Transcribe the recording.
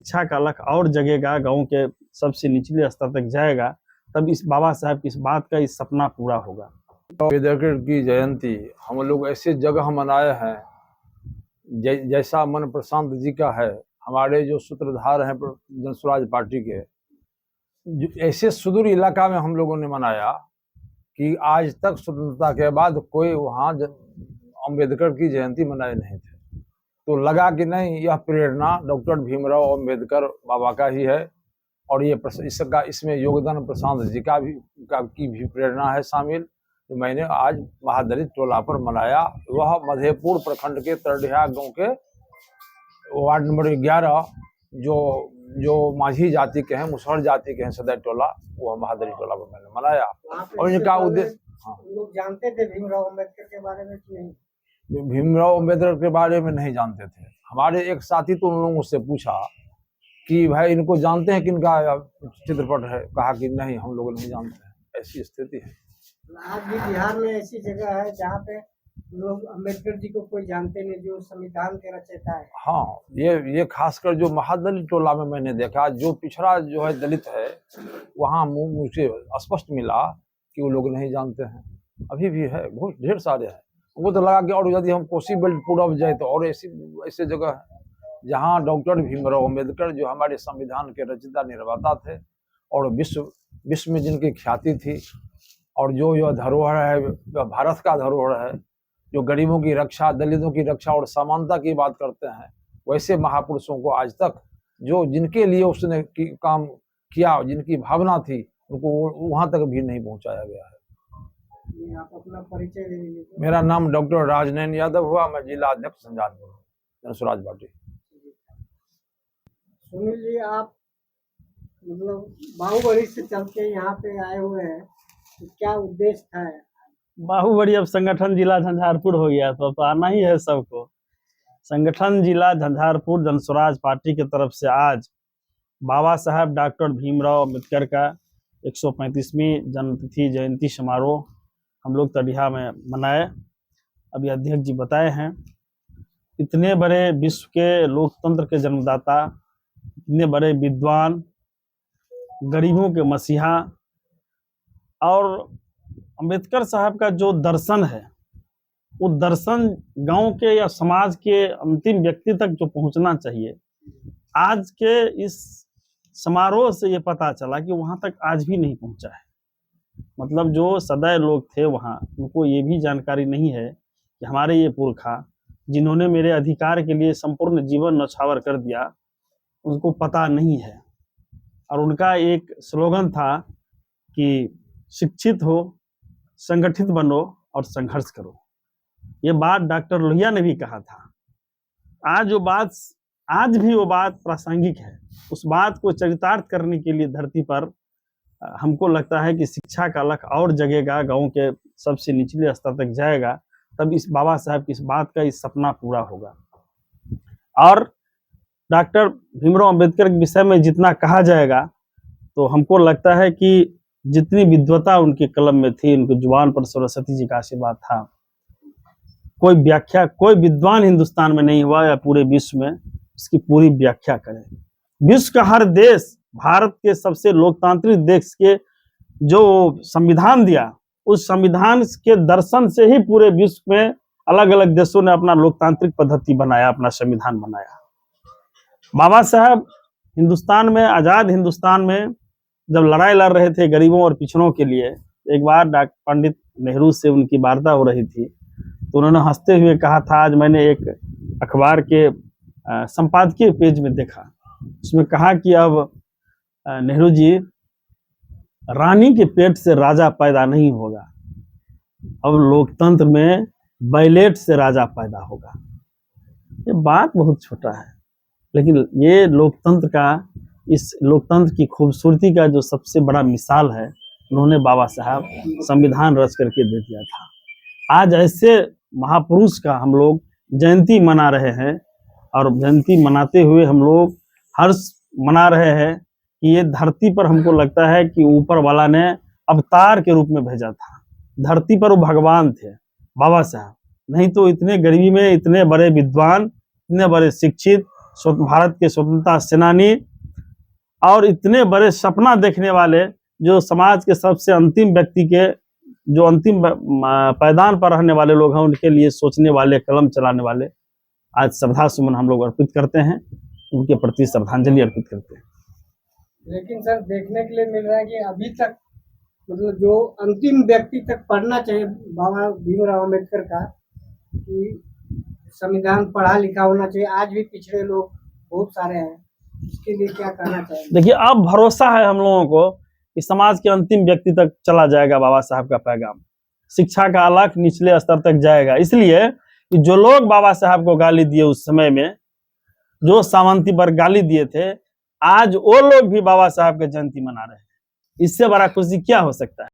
शिक्षा का लक्ष्य और जगेगा, गांव के सबसे निचले स्तर तक जाएगा, तब इस बाबा साहब की इस बात का इस सपना पूरा होगा। अम्बेडकर की जयंती हम लोग ऐसे जगह मनाए हैं जैसा मन प्रशांत जी का है, हमारे जो सूत्रधार हैं जनसुराज पार्टी के, ऐसे सुदूर इलाका में हम लोगों ने मनाया कि आज तक स्वतंत्रता के बाद कोई वहाँ अम्बेडकर की जयंती मनाए नहीं थे। तो लगा कि नहीं, यह प्रेरणा डॉक्टर भीमराव अम्बेडकर बाबा का ही है और ये इसमें योगदान प्रशांत जी की भी प्रेरणा है शामिल। तो मैंने आज महादलित टोला पर मनाया। वह मधेपुर प्रखंड के तरडिया गांव के वार्ड नंबर 11 जो माझी जाति के हैं, मुसहर जाति के हैं, सदैव टोला, वह महादलित टोला पर मैंने मनाया। और इनका उद्देश्य, लोग जानते थे भीमराव अम्बेडकर के बारे में कि नहीं? भीमराव अम्बेडकर के बारे में नहीं जानते थे। हमारे एक साथी तो उन लोगों से पूछा कि भाई इनको जानते हैं, किनका चित्रपट है? कहा कि नहीं, हम लोग नहीं जानते हैं। ऐसी स्थिति है। आज भी बिहार में ऐसी जगह है जहाँ पे लोग अम्बेडकर जी को कोई जानते नहीं, जो संविधान के रचयिता है। हाँ, ये खासकर जो महादलित टोला में मैंने देखा, जो पिछड़ा जो है दलित है, वहाँ मुझे स्पष्ट मिला कि वो लोग नहीं जानते हैं। अभी भी है, बहुत ढेर सारे हैं। वो तो लगा कि और यदि हम कोसी बेल्ट पूरब जाए तो और ऐसे जगह है जहाँ डॉक्टर भीमराव अम्बेडकर, जो हमारे संविधान के रचयिता निर्माता थे और विश्व में जिनकी ख्याति थी, और जो यह धरोहर है, भारत का धरोहर है, जो गरीबों की रक्षा, दलितों की रक्षा और समानता की बात करते हैं, वैसे महापुरुषों को आज तक जो जिनके लिए उसने काम किया, जिनकी भावना थी, उनको वहां तक भी नहीं पहुंचाया गया है। आप अपना परिचय दे दीजिए। मेरा नाम डॉक्टर राजनयन यादव हुआ, मैं जिला अध्यक्ष संजालपुर जनसुराज पार्टी। सुनील जी, आप मतलब बाहुबली से चल के यहाँ पे आए हुए हैं, तो क्या उद्देश्य था? बाहुबली अब संगठन जिला झंझारपुर हो गया, तो आना ही है सबको। संगठन जिला झंझारपुर जनसुराज पार्टी की तरफ से आज बाबा साहब डॉक्टर भीमराव अम्बेडकर का 135वीं जन्मतिथि जयंती समारोह हम लोग तड़िया में मनाए। अभी अध्यक्ष जी बताए हैं, इतने बड़े विश्व के लोकतंत्र के जन्मदाता, इतने बड़े विद्वान, गरीबों के मसीहा, और अम्बेडकर साहब का जो दर्शन है, वो दर्शन गांव के या समाज के अंतिम व्यक्ति तक जो पहुंचना चाहिए, आज के इस समारोह से ये पता चला कि वहां तक आज भी नहीं पहुंचा है। मतलब जो सदैव लोग थे वहां, उनको ये भी जानकारी नहीं है कि हमारे ये पुरखा, जिन्होंने मेरे अधिकार के लिए संपूर्ण जीवन न्यौछावर कर दिया, उनको पता नहीं है। और उनका एक स्लोगन था कि शिक्षित हो, संगठित बनो और संघर्ष करो। ये बात डॉक्टर लोहिया ने भी कहा था। आज भी वो बात प्रासंगिक है। उस बात को चरितार्थ करने के लिए धरती पर हमको लगता है कि शिक्षा का लक्ष्य और जगेगा, गांव के सबसे निचले स्तर तक जाएगा, तब इस बाबा साहब की इस बात का इस सपना पूरा होगा। और डॉक्टर भीमराव अम्बेडकर के विषय में जितना कहा जाएगा, तो हमको लगता है कि जितनी विद्वता उनके कलम में थी, उनके जुबान पर सरस्वती जी का आशीर्वाद था, कोई व्याख्या, कोई विद्वान हिंदुस्तान में नहीं हुआ या पूरे विश्व में इसकी पूरी व्याख्या करे। विश्व का हर देश भारत के सबसे लोकतांत्रिक देश के जो संविधान दिया, उस संविधान के दर्शन से ही पूरे विश्व में अलग अलग देशों ने अपना लोकतांत्रिक पद्धति बनाया, अपना संविधान बनाया। बाबा साहब हिंदुस्तान में, आजाद हिंदुस्तान में जब लड़ाई लड़ रहे थे गरीबों और पिछड़ों के लिए, एक बार डॉक्टर पंडित नेहरू से उनकी वार्ता हो रही थी, तो उन्होंने हंसते हुए कहा था, आज मैंने एक अखबार के संपादकीय पेज में देखा, उसमें कहा कि अब नेहरू जी, रानी के पेट से राजा पैदा नहीं होगा, अब लोकतंत्र में बैलेट से राजा पैदा होगा। ये बात बहुत छोटा है, लेकिन ये लोकतंत्र का, इस लोकतंत्र की खूबसूरती का जो सबसे बड़ा मिसाल है, उन्होंने बाबा साहब संविधान रच करके दे दिया था। आज ऐसे महापुरुष का हम लोग जयंती मना रहे हैं, और जयंती मनाते हुए हम लोग हर्ष मना रहे हैं कि ये धरती पर हमको लगता है कि ऊपर वाला ने अवतार के रूप में भेजा था। धरती पर वो भगवान थे बाबा साहब, नहीं तो इतने गरीबी में इतने बड़े विद्वान, इतने बड़े शिक्षित, भारत के स्वतंत्रता सेनानी और इतने बड़े सपना देखने वाले, जो समाज के सबसे अंतिम व्यक्ति के जो अंतिम पायदान पर रहने वाले लोग हैं, उनके लिए सोचने वाले, कलम चलाने वाले, आज श्रद्धा सुमन हम लोग अर्पित करते हैं, उनके प्रति श्रद्धांजलि अर्पित करते हैं। लेकिन सर देखने के लिए मिल रहा है कि अभी तक मतलब जो अंतिम व्यक्ति तक पढ़ना चाहिए बाबा भीमराव अम्बेडकर का, कि संविधान पढ़ा लिखा होना चाहिए, आज भी पिछड़े लोग बहुत सारे हैं, इसके लिए क्या कहना चाहिए? देखिए, अब भरोसा है हम लोगों को कि समाज के अंतिम व्यक्ति तक चला जाएगा बाबा साहब का पैगाम, शिक्षा का अलख निचले स्तर तक जाएगा। इसलिए कि जो लोग बाबा साहब को गाली दिए उस समय में, जो सामंती पर गाली दिए थे, आज वो लोग भी बाबा साहब की जयंती मना रहे हैं। इससे बड़ा खुशी क्या हो सकता है?